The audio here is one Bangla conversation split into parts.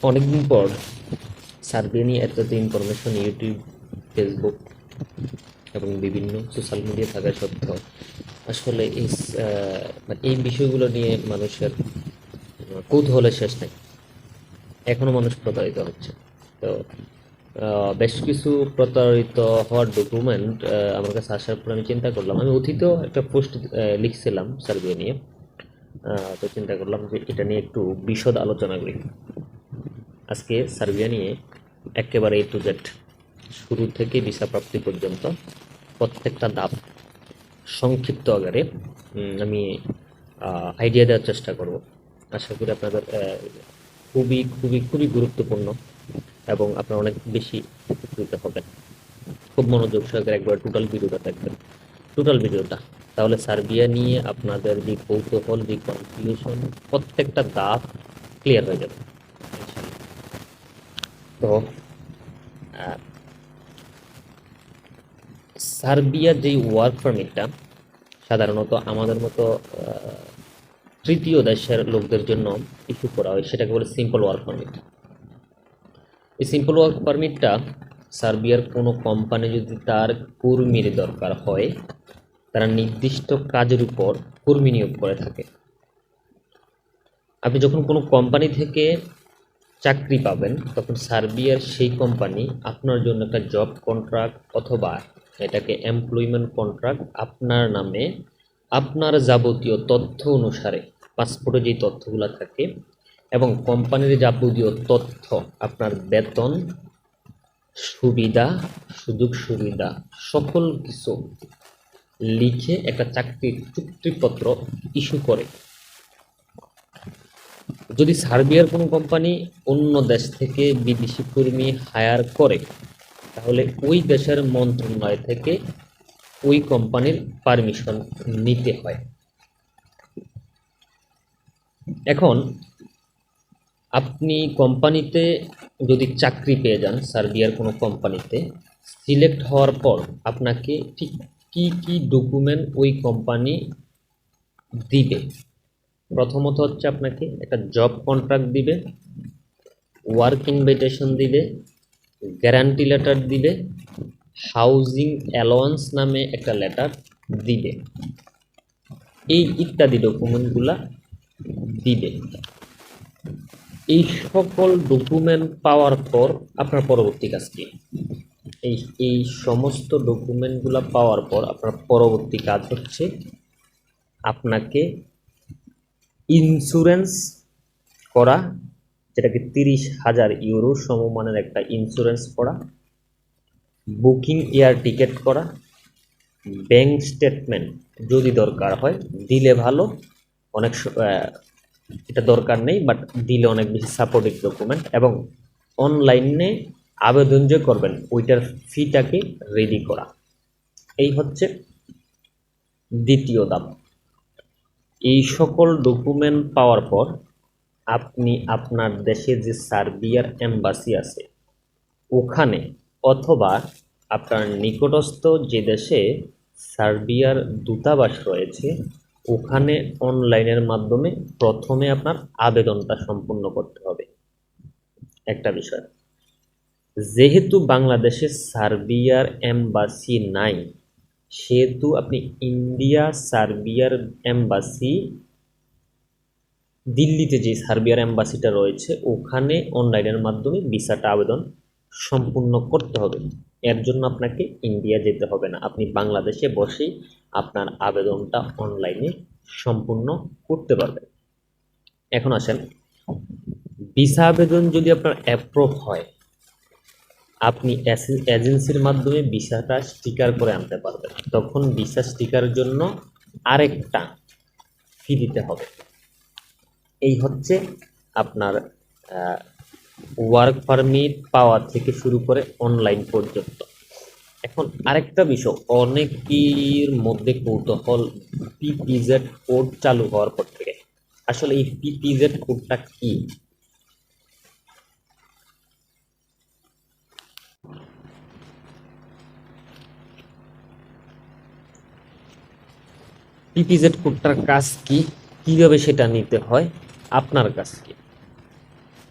অনেকদিন পর সার্বিয়া নিয়ে এত ইনফরমেশন ইউটিউব, ফেসবুক এবং বিভিন্ন সোশ্যাল মিডিয়া থাকা সত্ত্বেও আসলে মানে এই বিষয়গুলো নিয়ে মানুষের কৌতূহলের শেষ নেই। এখনো মানুষ প্রতারিত হচ্ছে। তো বেশ কিছু প্রতারিত হওয়ার ডকুমেন্ট আমার কাছে আসার পর আমি চিন্তা করলাম, আমি অতীতেও একটা পোস্ট লিখছিলাম সার্বিয়া নিয়ে। তো চিন্তা করলাম যে এটা নিয়ে একটু বিশদ আলোচনা করি। আজকে সার্বিয়া নিয়ে একেবারে A to Z, শুরু থেকে ভিসা প্রাপ্তি পর্যন্ত প্রত্যেকটা ধাপ সংক্ষিপ্ত আকারে আমি আইডিয়া দেওয়ার চেষ্টা করব। আশা করি আপনাদের খুবই খুবই খুবই গুরুত্বপূর্ণ এবং আপনারা অনেক বেশি উপকৃত হবেন। খুব মনোযোগ সহকারে একবার টোটাল ভিডিওটা দেখবেন, টোটাল ভিডিওটা। তাহলে সার্বিয়া নিয়ে আপনাদের যে কৌতূহল, যে কনফিউশন, প্রত্যেকটা ধাপ ক্লিয়ার হয়ে যাবে। তো সার্বিয়ার যেই ওয়ার্ক পারমিটটা সাধারণত আমাদের মতো তৃতীয় দেশের লোকদের জন্য ইস্যু করা হয়, সেটাকে বলে সিম্পল ওয়ার্ক পারমিট। এই সিম্পল ওয়ার্ক পারমিটটা সার্বিয়ার কোনো কোম্পানি যদি তার কর্মীর দরকার হয়, তারা নির্দিষ্ট কাজের উপর কর্মী নিয়োগ করে থাকে। আপনি যখন কোনো কোম্পানি থেকে চাকরি পাবেন, তখন সার্বিয়ার সেই কোম্পানি আপনার জন্য একটা জব কন্ট্রাক্ট অথবা এটাকে এমপ্লয়মেন্ট কন্ট্রাক্ট আপনার নামে, আপনার যাবতীয় তথ্য অনুসারে, পাসপোর্টে যেই তথ্যগুলো থাকে এবং কোম্পানির যাবতীয় তথ্য, আপনার বেতন, সুবিধা, সুযোগ সুবিধা, সকল কিছু লিখে একটা চাকরির চুক্তিপত্র ইস্যু করে। যদি সার্বিয়ার কোনো কোম্পানি অন্য দেশ থেকে বিদেশি কর্মী হায়ার করে, তাহলে ওই দেশের মন্ত্রণালয় থেকে ওই কোম্পানির পারমিশন নিতে হয়। এখন আপনি কোম্পানিতে যদি চাকরি পেয়ে যান, সার্বিয়ার কোনো কোম্পানিতে সিলেক্ট হওয়ার পর আপনাকে ঠিক কী কী ডকুমেন্ট ওই কোম্পানি দিবে। প্রথমত হচ্ছে আপনাকে একটা জব কন্ট্রাক্ট দিবে, ওয়ার্ক ইনভাইটেশন দিবে, গ্যারান্টি লেটার দিবে, হাউজিং অ্যালাওয়ান্স নামে একটা লেটার দিবে। এই ইত্যাদি ডকুমেন্টগুলা দিবে। এই সকল ডকুমেন্ট পাওয়ার পর আপনার পরবর্তী কাজ কি? এই সমস্ত ডকুমেন্টগুলো পাওয়ার পর আপনার পরবর্তী কাজ হচ্ছে আপনাকে ইন্স্যুরেন্স করা, যেটাকে 30,000 ইউরো সমমানের একটা ইন্স্যুরেন্স করা, বুকিং এয়ার টিকিট করা, ব্যাংক স্টেটমেন্ট যদি দরকার হয় দিলে ভালো, অনেক এটা দরকার নেই, বাট দিলে অনেক বেশি সাপোর্টিভ ডকুমেন্ট, এবং অনলাইনে আবেদন যে করবেন ওইটার ফিটাকে রেডি করা। এই হচ্ছে দ্বিতীয় ধাপ। এই সকল ডকুমেন্ট পাওয়ার পর আপনি আপনার দেশে যে সার্বিয়ার এম্বাসি আছে ওখানে, অথবা আপনার নিকটস্থ যে দেশে সার্বিয়ার দূতাবাস রয়েছে ওখানে অনলাইনের মাধ্যমে প্রথমে আপনার আবেদনটা সম্পূর্ণ করতে হবে। একটা বিষয়, যেহেতু বাংলাদেশে সার্বিয়ার এম্বাসি নাই, সেহেতু আপনি ইন্ডিয়া সার্বিয়ার এম্বাসি, দিল্লিতে যে সার্বিয়ার এম্বাসিটা রয়েছে ওখানে অনলাইনের মাধ্যমে ভিসাটা আবেদন সম্পূর্ণ করতে হবে। এর জন্য আপনাকে ইন্ডিয়া যেতে হবে না, আপনি বাংলাদেশে বসেই আপনার আবেদনটা অনলাইনে সম্পূর্ণ করতে পারবেন। এখন আসেন, ভিসা আবেদন যদি আপনার অ্যাপ্রুভ হয়, আপনি এজেন্সির মাধ্যমে ভিসাটা স্টিকার করে আনতে পারবেন। তখন ভিসা স্টিকারের জন্য আরেকটা ফি দিতে হবে। এই হচ্ছে আপনার ওয়ার্ক পারমিট পাওয়া থেকে শুরু করে অনলাইন পর্যন্ত। এখন আরেকটা বিষয় অনেকের মধ্যে কৌতূহল, পিপিজেড কোড চালু হওয়ার পর থেকে আসলে এই পিপিজেড কোডটা কি? পিপিজেড কোডটার কাজ কি, কিভাবে সেটা নিতে হয়, আপনার কাজ কি?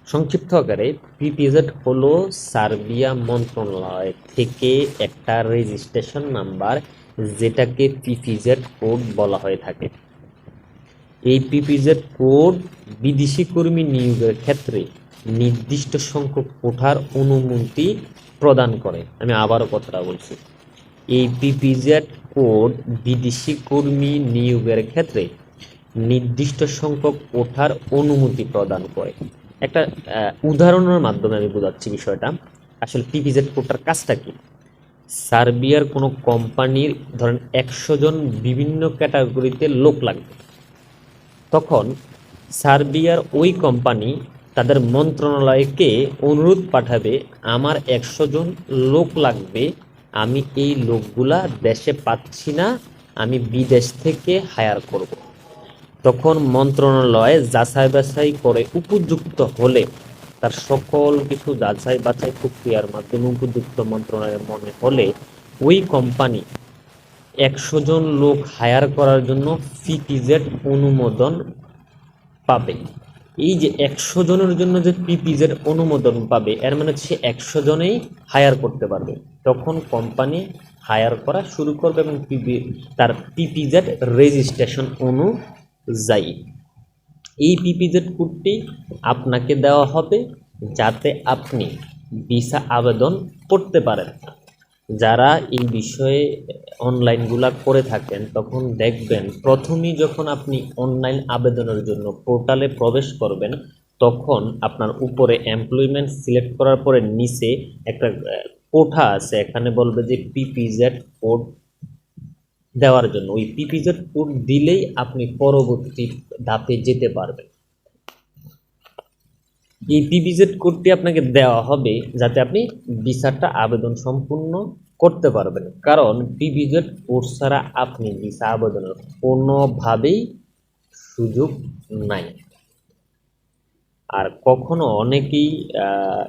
সংক্ষিপ্ত আকারে পিপিজেড হলো সার্বিয়া মন্ত্রণালয় থেকে একটা রেজিস্ট্রেশন নাম্বার, যেটাকে পিপিজেড কোড বলা হয়ে থাকে। এই পিপিজেড কোড বিদেশি কর্মী নিয়োগের ক্ষেত্রে নির্দিষ্ট সংখ্যক কোঠার অনুমতি প্রদান করে। আমি আবারও কথাটা বলছি, এই পিপিজেড কোড বিদেশি কর্মী নিয়োগের ক্ষেত্রে নির্দিষ্ট সংখ্যক কোঠার অনুমতি প্রদান করে। একটা উদাহরণের মাধ্যমে আমি বোঝাচ্ছি বিষয়টা। আসলে পিপিজেড কোডটার কাজটা কি? সার্বিয়ার কোনো কোম্পানির ধরেন 100 জন বিভিন্ন ক্যাটাগরিতে লোক লাগবে, তখন সার্বিয়ার ওই কোম্পানি তাদের মন্ত্রণালয়কে অনুরোধ পাঠাবে, আমার 100 জন লোক লাগবে, আমি এই লোকগুলা দেশে পাচ্ছি না, আমি বিদেশ থেকে হায়ার করব। তখন মন্ত্রণালয় যাচাই বাছাই করে উপযুক্ত হলে, তার সকল কিছু যাচাই বাছাই প্রক্রিয়ার মাধ্যমে উপযুক্ত মন্ত্রণালয়ের মনে হলে, ওই কোম্পানি 100 জন লোক হায়ার করার জন্য পিপিজেড অনুমোদন পাবে। এই যে 100 জনের জন্য যে পিপিজেড অনুমোদন পাবে, এর মানে হচ্ছে 100 জনেই হায়ার করতে পারবে। তখন কোম্পানি হায়ার করা শুরু করবে এবং তার পিপিজেড রেজিস্ট্রেশন অনুযায়ী এই পিপিজেড কোডটি আপনাকে দেওয়া হবে, যাতে আপনি ভিসা আবেদন করতে পারেন। যারা এই বিষয়ে অনলাইনগুলা করে থাকেন, তখন দেখবেন প্রথমেই যখন আপনি অনলাইন আবেদনের জন্য পোর্টালে প্রবেশ করবেন, তখন আপনার উপরে এমপ্লয়মেন্ট সিলেক্ট করার পরে নিচে একটা কোঠা আছে, এখানে বলবে যে পিপিজেড কোড দেওয়ার জন্য। ওই পিপিজেড কোড দিলেই আপনি পরবর্তী ধাপে যেতে পারবেন। এই পিপিজেড কোডটি আপনাকে দেওয়া হবে যাতে আপনি ভিসাটা আবেদন সম্পূর্ণ করতে পারবেন, কারণ পিপিজেড কোড ছাড়া আপনি ভিসা আবেদনের কোনোভাবেই সুযোগ নাই। আর কখনো অনেকেই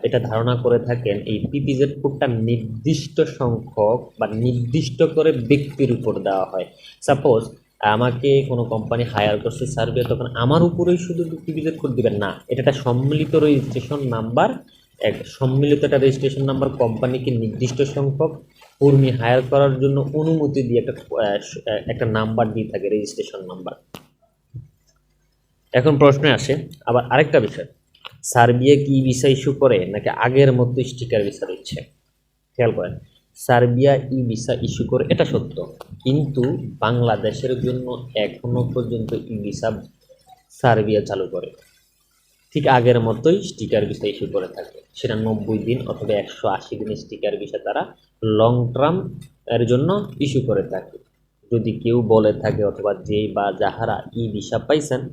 এটা ধারণা করে থাকেন এই পিপিজেড কোডটা নির্দিষ্ট সংখ্যক বা নির্দিষ্ট করে ব্যক্তির উপর দেওয়া হয়। সাপোজ আমাকে কোনো কোম্পানি হায়ার করছে সার্বিয়া, তখন আমার উপরেই শুধু পিপিজেড কোড দিবেন না, এটা একটা সম্মিলিত রেজিস্ট্রেশন নাম্বার। সম্মিলিত একটা রেজিস্ট্রেশন নাম্বার কোম্পানিকে নির্দিষ্ট সংখ্যক কর্মী হায়ার করার জন্য অনুমতি দিয়ে একটা নাম্বার দিয়ে থাকে, রেজিস্ট্রেশন নাম্বার। এখন প্রশ্নে আসে আবার আরেকটা বিষয়, সার্বিয়া কি ভিসা ইস্যু করে নাকি আগের মতো স্টিকার ভিসা দিচ্ছে? খেয়াল করেন, সার্বিয়া ই ভিসা ইস্যু করে, এটা সত্য, কিন্তু বাংলাদেশের জন্য এখনো পর্যন্ত ই ভিসা সার্বিয়া চালু করে ঠিক আগের মতোই স্টিকার ভিসা ইস্যু করে থাকে। সেটা 90 দিন অথবা 180 দিনের স্টিকার ভিসা তারা লং টার্ম এর জন্য ইস্যু করে থাকে। যদি কেউ বলে থাকে অথবা যে বা যাহারা ই ভিসা পাইছেন,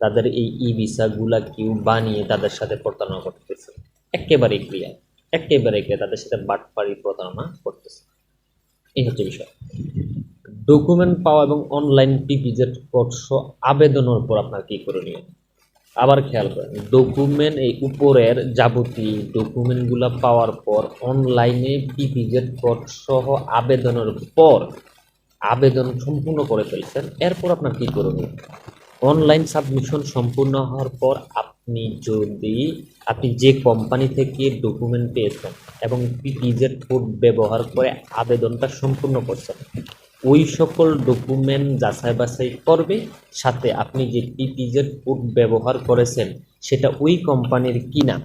তাদের এই ই ভিসাগুলা কেউ বানিয়ে তাদের সাথে প্রতারণা করতেছে, একেবারেই ক্লিয়ার, একেবারে ক্লিয়ার, তাদের সাথে বাটপাড়ি প্রতারণা করতেছে। এই হচ্ছে বিষয়। ডকুমেন্ট পাওয়া এবং অনলাইন পিপিজেড কোর্স আবেদনের পর আপনার কি করণীয়? আবার খেয়াল করেন, ডকুমেন্ট এই উপরের যাবতীয় ডকুমেন্টগুলো পাওয়ার পর অনলাইনে পিপিজেড কোড সহ আবেদনের পর আবেদন সম্পূর্ণ করে ফেলছেন, এরপর আপনার কি করণীয়? অনলাইন সাবমিশন সম্পূর্ণ হওয়ার পর আপনি যে কোম্পানি থেকে ডকুমেন্ট পেয়েছেন এবং পিপিজেড কোড ব্যবহার করে আবেদনটা সম্পূর্ণ করছেন, ওই সকল ডকুমেন্ট যাচাই বাছাই করবে, সাথে আপনি যে পিপিজেড কোড ব্যবহার করেছেন সেটা ওই কোম্পানির কিনা,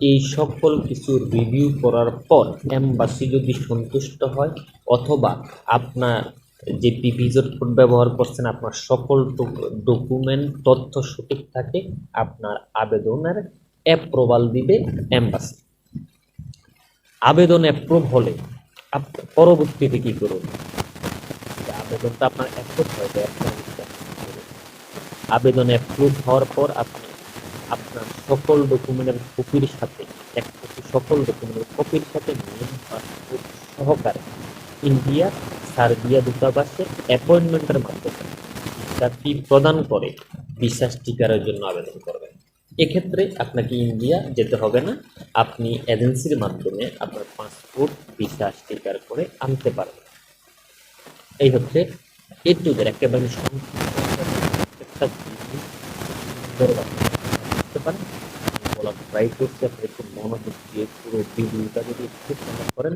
এই সকল কিছু রিভিউ করার পর এমবাসি যদি সন্তুষ্ট হয় অথবা আপনার যে পিপিজেড কোড ব্যবহার করছেন আপনার সকল ডকুমেন্ট তথ্য সঠিক থাকে, আপনার আবেদনের অ্যাপ্রুভাল দিবে এমবাসি। আবেদন অ্যাপ্রুভ হলে পরবর্তীতে কি করুন? আবেদনটা আপনার অ্যাপ্রুভ হয়ে যায়। আবেদন অ্যাপ্রুভ হওয়ার পর আপনি আপনার সকল ডকুমেন্টের কপির সাথে এক কপি, সকল ডকুমেন্টের কপির সাথে মেইন পাসপোর্ট সহকারে ইন্ডিয়া সার্বিয়া দূতাবাসে অ্যাপয়েন্টমেন্টের মাধ্যমে ভিসাটি প্রদান করে ভিসা স্টিকারের জন্য আবেদন করবেন। এক্ষেত্রে আপনাকে ইন্ডিয়া যেতে হবে না, আপনি এজেন্সির মাধ্যমে আপনার পাসপোর্ট ভিসা স্টিকার করে আনতে পারবেন। এই হচ্ছে এটুদের একেবারে একটা বুঝতে পারেন বলার বলার ট্রাই করছি। আপনি একটু মনোযোগ দিয়ে পুরো ভিডিওটা যদি একটু ফলো করেন,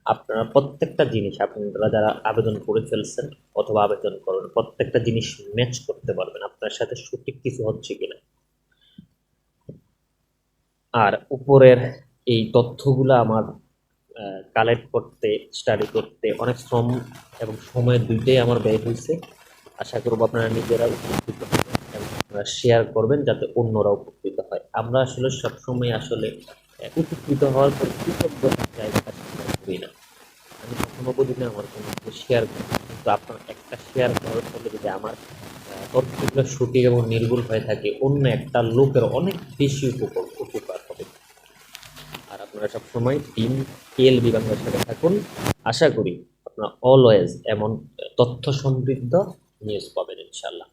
আপনারা প্রত্যেকটা জিনিস, আপনারা যারা আবেদন করে ফেলছেন অথবা আবেদন করবেন, প্রত্যেকটা জিনিস ম্যাচ করতে পারবেন আপনার সাথে সঠিক কিছু হচ্ছে কিনা। আর উপরের এই তথ্যগুলো আমার কালেক্ট করতে, স্টাডি করতে অনেক শ্রম এবং সময় দুইটাই আমার ব্যয় হয়েছে। আশা করব আপনারা নিজেরা উপকৃত হবেন এবং আপনারা শেয়ার করবেন যাতে অন্যরা উপকৃত হয়। আমরা আসলে সবসময় আসলে উপকৃত হওয়ার পর কৃতজ্ঞতার জায়গাটা শেয়ার করি না। আমি কখনো বলি না আমার কোনো কিছু শেয়ার করি, কিন্তু আপনার একটা শেয়ার করার ফলে যদি আমার তথ্যগুলো সঠিক এবং নির্ভুল হয়ে থাকে, অন্য একটা লোকের অনেক বেশি উপকার হবে। আর আপনারা সবসময় টিম কেএলবি বাংলার সাথে থাকুন। আশা করি আপনারা অলওয়েজ এমন তথ্য সমৃদ্ধ নিউজ পাবেন ইনশাল্লাহ।